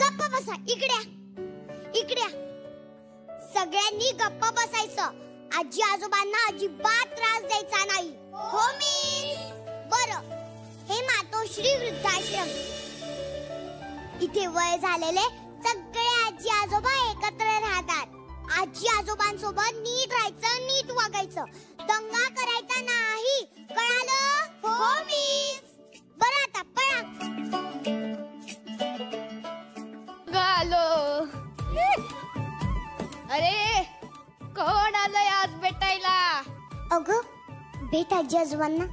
गप्पा बसा. इकड्या सगळ्यांनी गप्पा बसायचं. आजी आजोबांना अजिबात त्रास द्यायचा नाही. हो मिस. बरं, हे मातोश्री वृद्धाश्रम. इथे वय झालेले सगळे आजी आजोबा एकत्र राहतात. आजी आजोबांसोबत नीट राहायचं, नीट वागायचं, दंगा करायचा नाही. कळालं? हो मिस. बरं, आता पळा. गालो. अरे कोण आलंय आज भेटायला? अगं भेट आजी आजोबांना.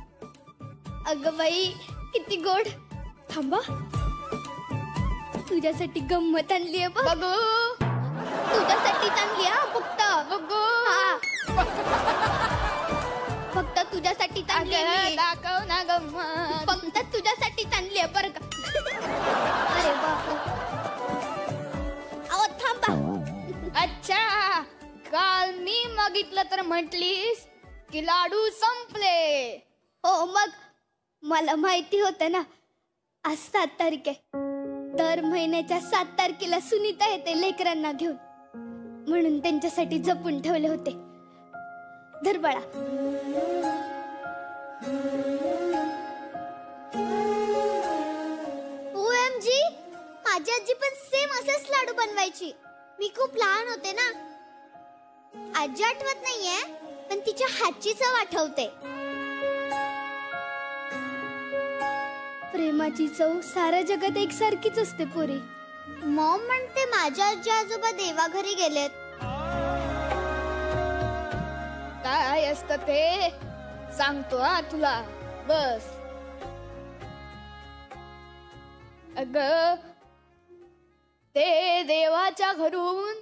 अगं बाई किती गोड. थांबा, तुझ्यासाठी गंमत आणलीये बघ. तुझ्यासाठी आणली हा. फक्त फक्त तुझ्यासाठी आणली. दाखव ना गंमत. फक्त तुझ्यासाठी आणली आहे बरं का. अरे बाप. अहो थांबा. अच्छा, काल मी मागितलं तर म्हटलीस की लाडू संपले. हो मग मला माहिती होतं ना. आज 7 तारीख आहे. दर महिन्याच्या 7 तारखेला सुनीता येते लेकरांना घेऊन, म्हणून त्यांच्यासाठी जपून ठेवले होते. धर बाळा. OMG, माझी आजी पण सेम असेच लाडू बनवायची. मी खूप लहान होते ना. आजी आठवत नाहीये, पण तिच्या हातची चव आठवते. प्रेमाची चव साऱ्या जगात एकसारखीच असते पोरी. मॉम म्हणते माझ्या आजी आजोबा देवाघरी गेलेत. काय असतं ते सांगतो हा तुला. बस. अग ते देवाच्या घरून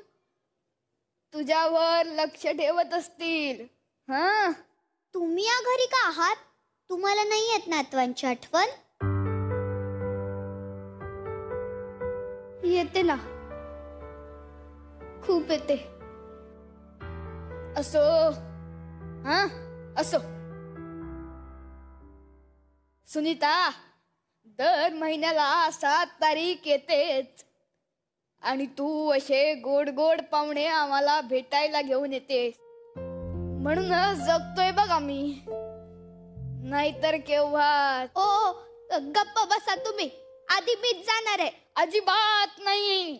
तुझ्यावर लक्ष ठेवत असतील. हा, तुम्ही या घरी का आहात? तुम्हाला नाही येत नातवांची आठवण? येते ना, खूप येते. असो. हा असो. सुनीता, दर महिन्याला 7 तारीख येतेच आणि तू असे गोड गोड पाहुणे आम्हाला भेटायला घेऊन येतेस. म्हणूनच जगतोय बघ आम्ही. नाहीतर केव्हा. ओ गप्पा बसा तुम्ही. आधी मीच जाणार आहे. अजिबात नाही.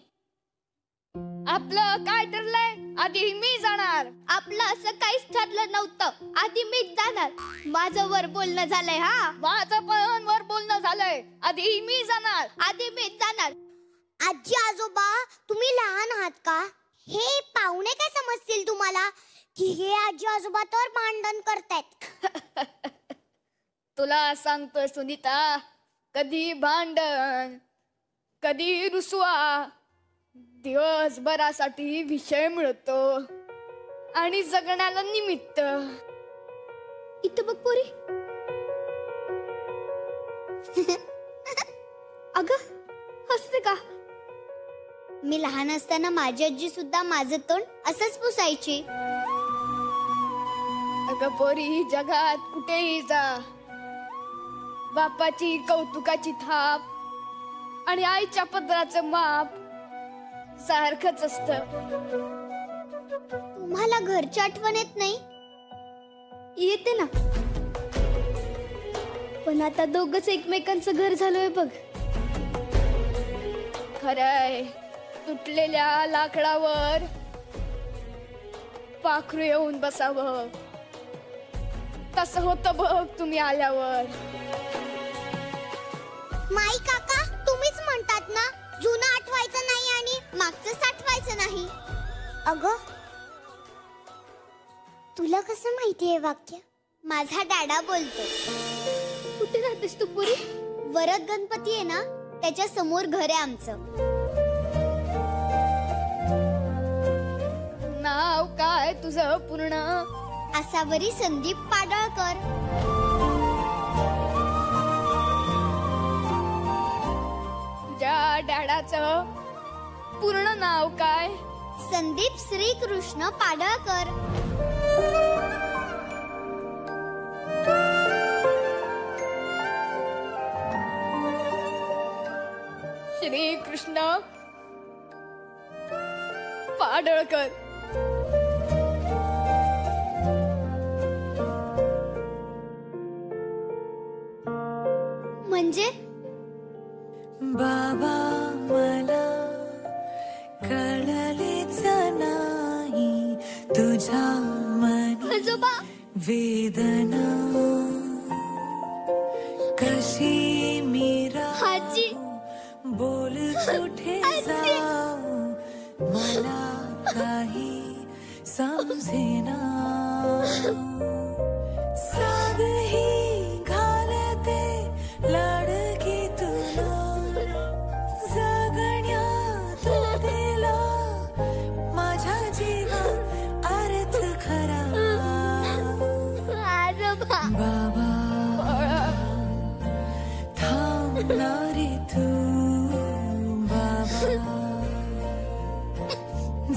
आपलं काय ठरलंय? आधी मी जाणार. आपलं असं काहीच ठरलं नव्हतं. आधी मीच जाणार. माझं वर बोलणं झालंय. हा, माझं पण वर बोलणं झालंय. आधी मी जाणार. आधी मीच जाणार. आजी आजोबा, तुम्ही लहान आहात का? हे पाहुणे काय समजतील तुम्हाला की हे आजी आजोबा तर भांडण करतायत. तुला सांगतो सुनीता, कधी भांडण, कधी रुसवा. दिवसभरासाठी विषय मिळतो आणि जगण्याला निमित्त. इथं बघ पोरी. अगं हसते का? मी लहान असताना माझी आजी सुद्धा माझं तोंड असंच पुसायची. अगं पोरी, जगात कुठेही जा, बापाची कौतुकाची थाप आणि आईच्या पदराचं माप सारखंच असतं. तुम्हाला घरची आठवण येत नाही? येते ना, पण आता दोघंच एकमेकांचं घर झालोय बघ. खरंय, तुटलेल्या लाकडावर पाखरू येऊन बसावं तसं होतं बघ तुम्ही आल्यावर. माई काका, तुम्हीच म्हणतात ना, जुनं आठवायचं नाही आणि मागचं साठवायचं नाही. अगं, तुला कसं माहिती आहे वाक्य? माझा डॅडा बोलतो. कुठे राहतेस तू पुरी? वरद गणपती आहे ना, त्याच्या समोर घर आहे आमचं. नाव काय तुझं पूर्ण? आसावरी संदीप पाडळकर. तुझ्या डॅडाचं पूर्ण नाव काय? संदीप श्रीकृष्ण पाडळकर. श्री कृष्ण पाडळकर. म्हणजे बाबा मला कळलेच नाही तुझ्या मनी आजोबा वेदना कशी मीरा आजी बोल कुठे जाऊ मला काही समजेना. साधही घालते लाडकी तुला जगण्यात दिला माझ्या जीवा अर्थ खरा. आजोबा बाबा थांबणारे तू बाबा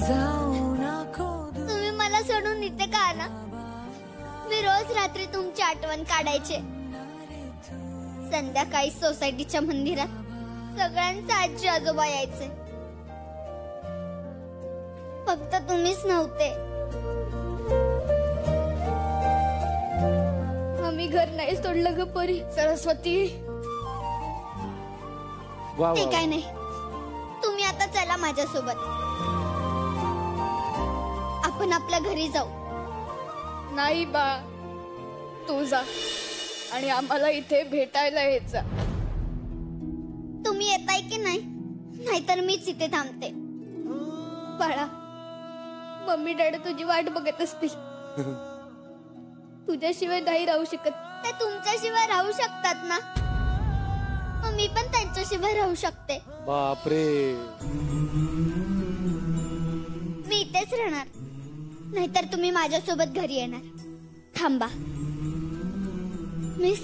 जाऊ नको. तुम्ही मला सोडून इथे का ना. मी रोज रात्री तुमची आठवण काढायचे. संध्याकाळी सोसायटीच्या मंदिरात सगळ्यांचे आजी आजोबा यायचे. फक्त तुम्हीच नव्हते. आम्ही घर नाही सोडलं ग परी. सरस्वती ते काय नाही. तुम्ही आता चला माझ्यासोबत. आपण आपल्या घरी जाऊ. नाही बा, तू जा आणि आम्हाला इथे भेटायला येत जा. तुम्ही येताय की नाही, नाहीतर मीच इथे थांबते. बाळा, मम्मी डॅडी तुझी वाट बघत असतील. तुझ्याशिवाय नाही राहू शकत. ते तुमच्याशिवाय राहू शकतात ना. मग मी पण त्यांच्याशिवाय राहू शकते. बापरे. मी इथेच राहणार, नाहीतर तुम्ही माझ्यासोबत घरी येणार. थांबा. मिस,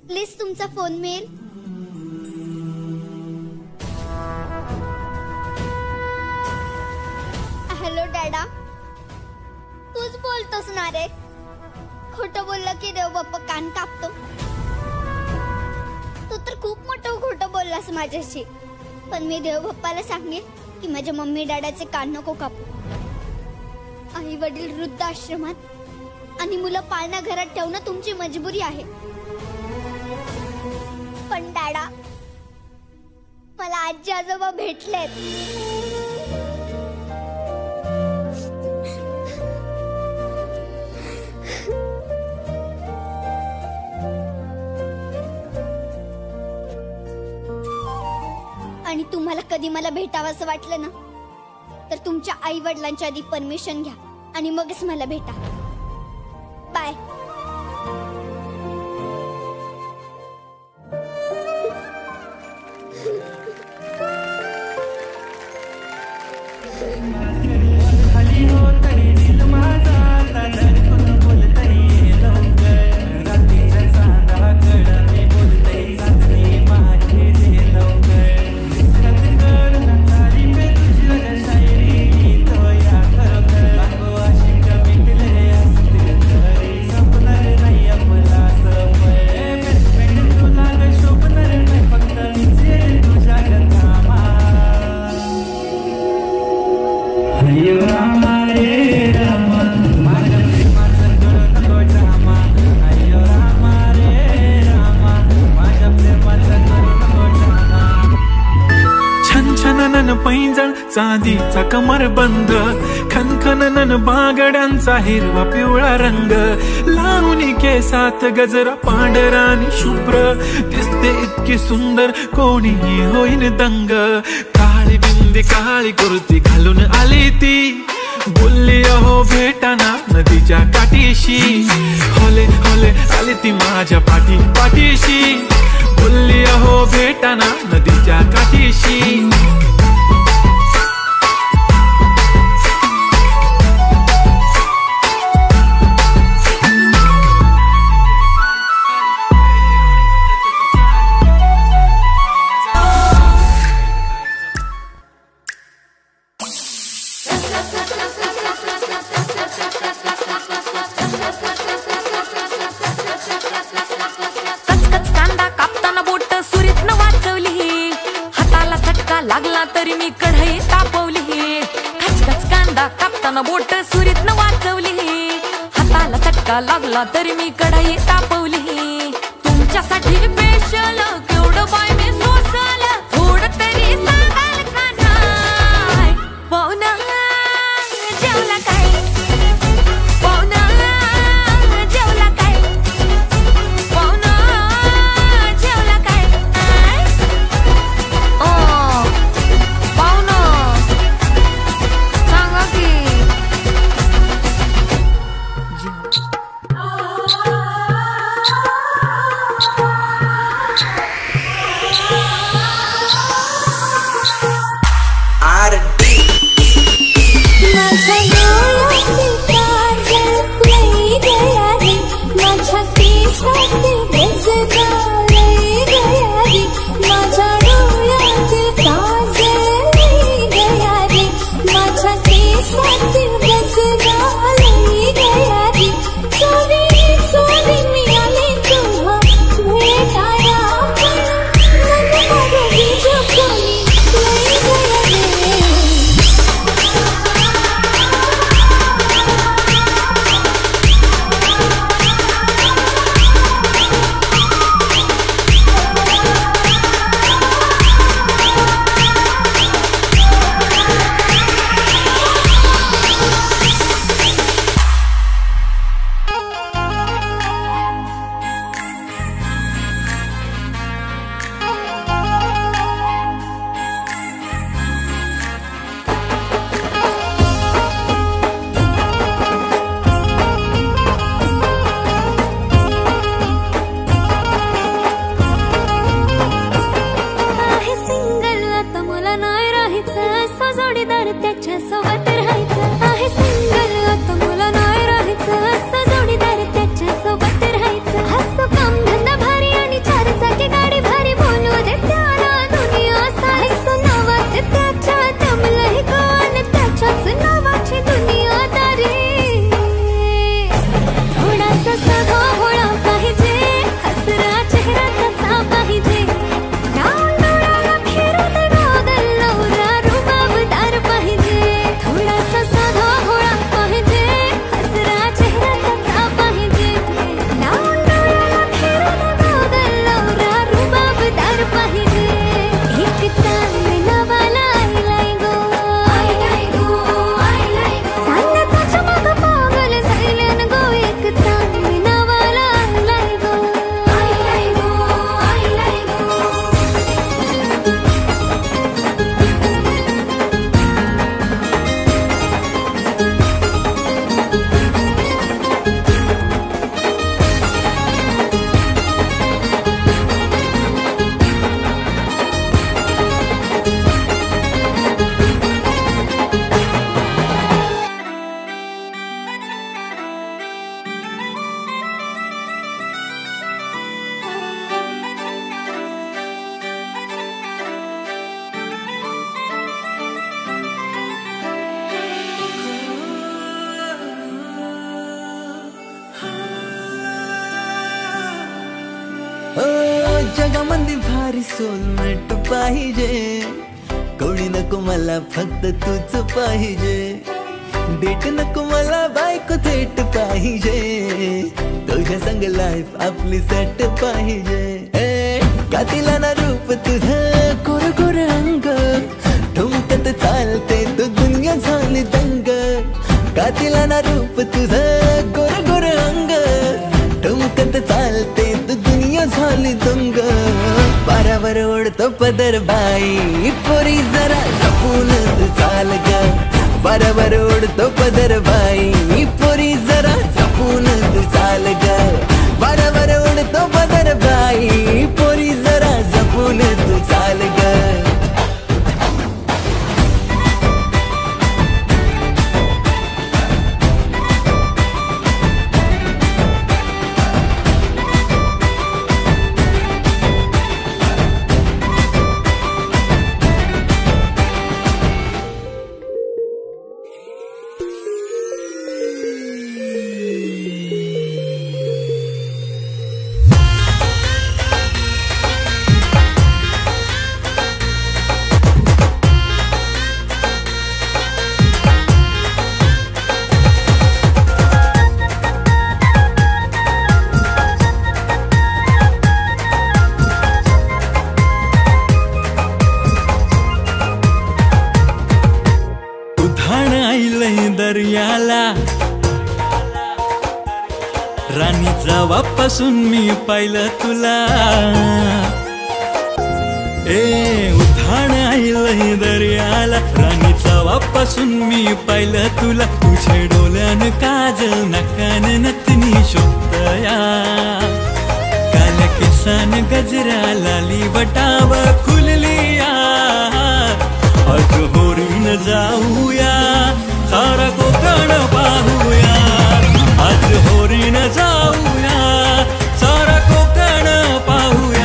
प्लीज तुमचा फोन मिळेल. हॅलो डॅडा. तूच बोलतोस ना रे. खोटं बोललं की देव बाप्पा कान कापतो. तू तर खूप मोठं खोटं बोललास माझ्याशी. पण मी देव बाप्पाला सांगेन की माझ्या मम्मी डॅडाचे कान नको कापू. आई वडील वृद्धाश्रमात आणि मुलं पाळण्या घरात ठेवणं तुमची मजबुरी आहे. पण डॅडा, मला आजी आजोबा भेटलेत. आणि तुम्हाला कधी मला भेटावंसं वाटलं ना, तर तुमच्या आई वडिलांच्या आधी परमिशन घ्या आणि मगच मला भेटा. बाय. पैंजण चांदीचा कमरबंद खनखनन बागड्यांचा हिरवा पिवळा रंग लावणी केसात गजरा पांढरा आणि शुभ्र दिसते इतकी सुंदर कोणीही होईन दंग. काळी बिंदी काळी कुर्ती घालून आली ती बोलली अहो भेटाना नदीच्या काठीशी. होले होले आली ती माझ्या पाठीशी बोलली अहो भेटाना नदीच्या काठीशी. कचकच कांदा कापताना बोट सुरीतनं वाचवली हाताला बोट सुरीतनं वाचवली, हाताला चटका लागला तरी मी कढई तापवली. तुमच्यासाठी स्पेशल केवढं बाय मी सोसल, थोडं तरी सांगाल का नाय? पाहुणा जेवला काय? पाहुणा जेवला काय? पाहुणा जेवला काय? ओ पाहुणा सांगा की. जगामध्ये भारी सोलमेट पाहिजे, कोणी नको मला फक्त तूच पाहिजे. डेट नको मला बायको थेट पाहिजे, तुझ्या संग लाईफ आपली सेट पाहिजे. का तिला ना रूप तुझं कोर कोर अंग, ठुमकत चालते तू दुनिया झाली दंग. का तिला ना रूप तुझं गोर गोर अंग, ठुमकत चालते तू दुनिया झाली दंग. बारावर ओढतो पदर बाई, पोरी जरा जपून तू चाल ग. बारावर ओढतो पदर बाई, पोरी जरा जपून तू चाल ग. बारावर ओढतो पदर बाई, पोरी जरा जपून तू चाल ग. तवापासून मी पाहिलं तुला. उधाण आईलंय दर्याला राणी तवापासून मी पाहिलं तुला. तुझे डोल्यान काजल नाकान नतनी शोभतया. काल्या केसान गजरा लाली वटाव खुललिया. आज होरीन जाऊया सारा कोकण पाहूया. आज होरीन जाऊया सारा कोकण पाहूया.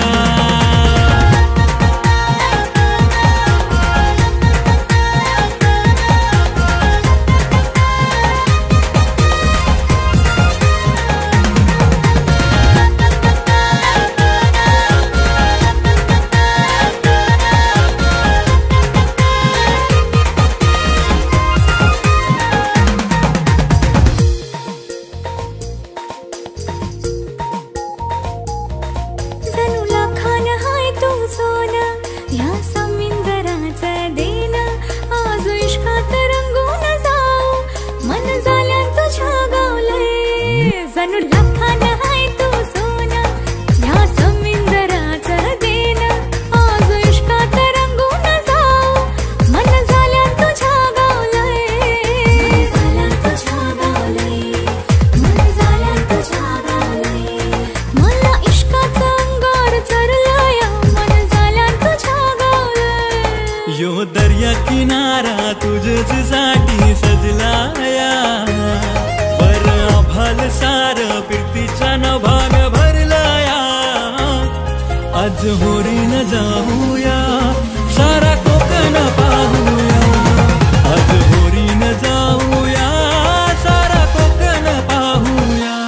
दर्या किनारा तुझच साठी सजलाया. वर आभाल सार प्रीतीच्या न भाग भरलाया. आज होरीन जाऊया सारा कोकण पाहूया. आज होरीन जाऊया सारा कोकण पाहूया.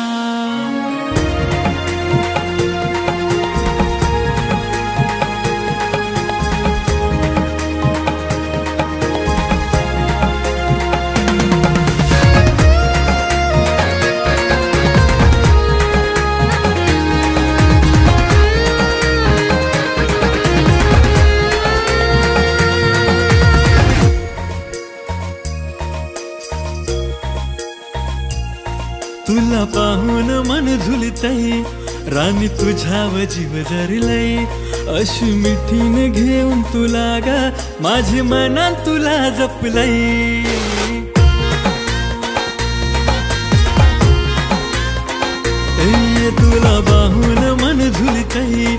तुला पाहून मन झुलतय राणी तुझ्याव जीव धरलय. अशी मिठीन घेऊन तुला ग माझी मनात तुला जपलय. तुला पाहून मन झुलतय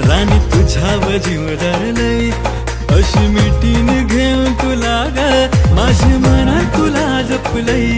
राणी तुझ्याव जीव धरलय. अशी मिठीन घेऊन तुला ग माझी मनात तुला जपलय.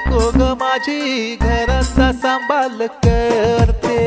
बायको ग माझी घराचा सांभाळ करते.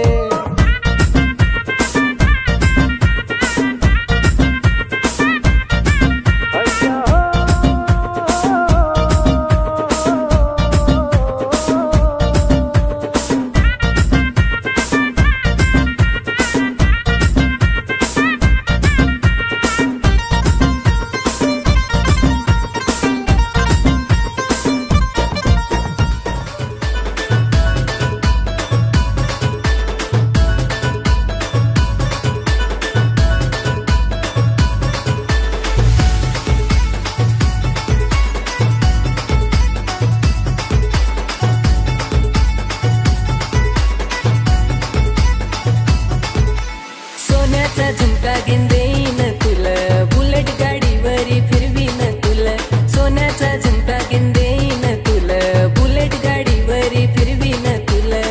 झुमका गिंदेन तुला बुलेट गाडीवरी फिरवीन तुला. सोन्याचा झुमका गिंदेन तुला बुलेट गाडीवरी फिरवीन तुला.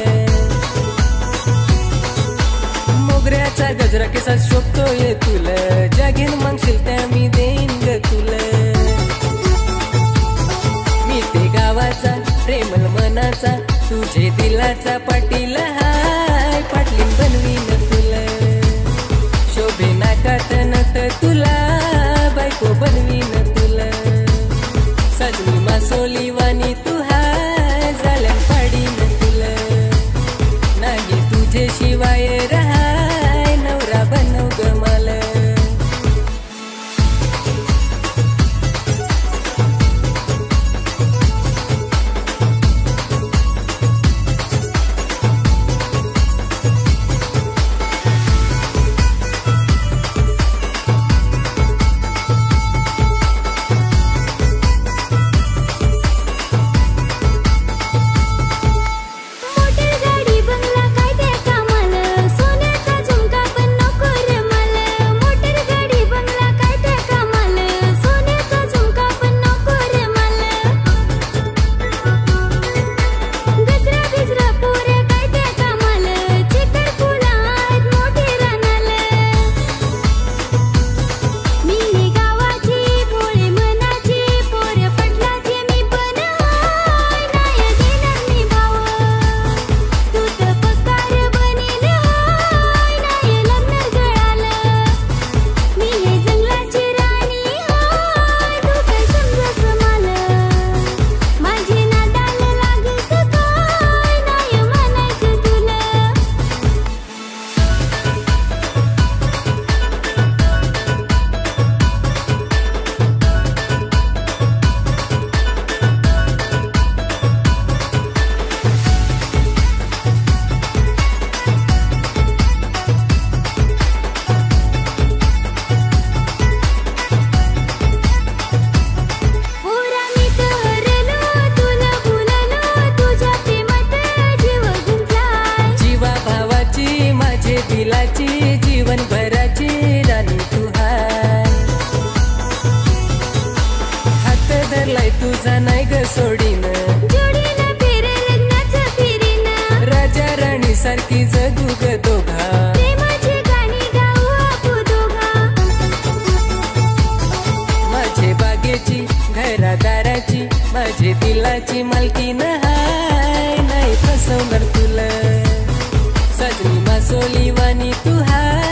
मोगऱ्याचा गजरा केसात शोभतोय तुला. जागीन मागशील त्या मी देईन ग तुला. मी ते गावाचा प्रेमल मनाचा तुझे दिलाचा पाटील हाय. पाटलीन बनवीन तुला. शोभे नाकात नत तुला बायको बनवीन तुला. सजनी मासोली वाणी तू हाय. झाल्या पाडीन तुला. नाही तुझे शिवाय राहाय नवरा बनव ग मला. जीवनभराची राणी तू हाय. हात धरलाय तुझा नाही ग सोडीन. जोडीनं फिरे लग्नाचं फिरीन. राजा राणी सारखी जगू ग दोघा. प्रेमाची गाणी गाऊ आपू दोघा. माझे बागेची घरादाराची माझे दिलाची मालकीन हाय. नाही फसवणार तुला. सजनी मासोली वाणी तू हाय.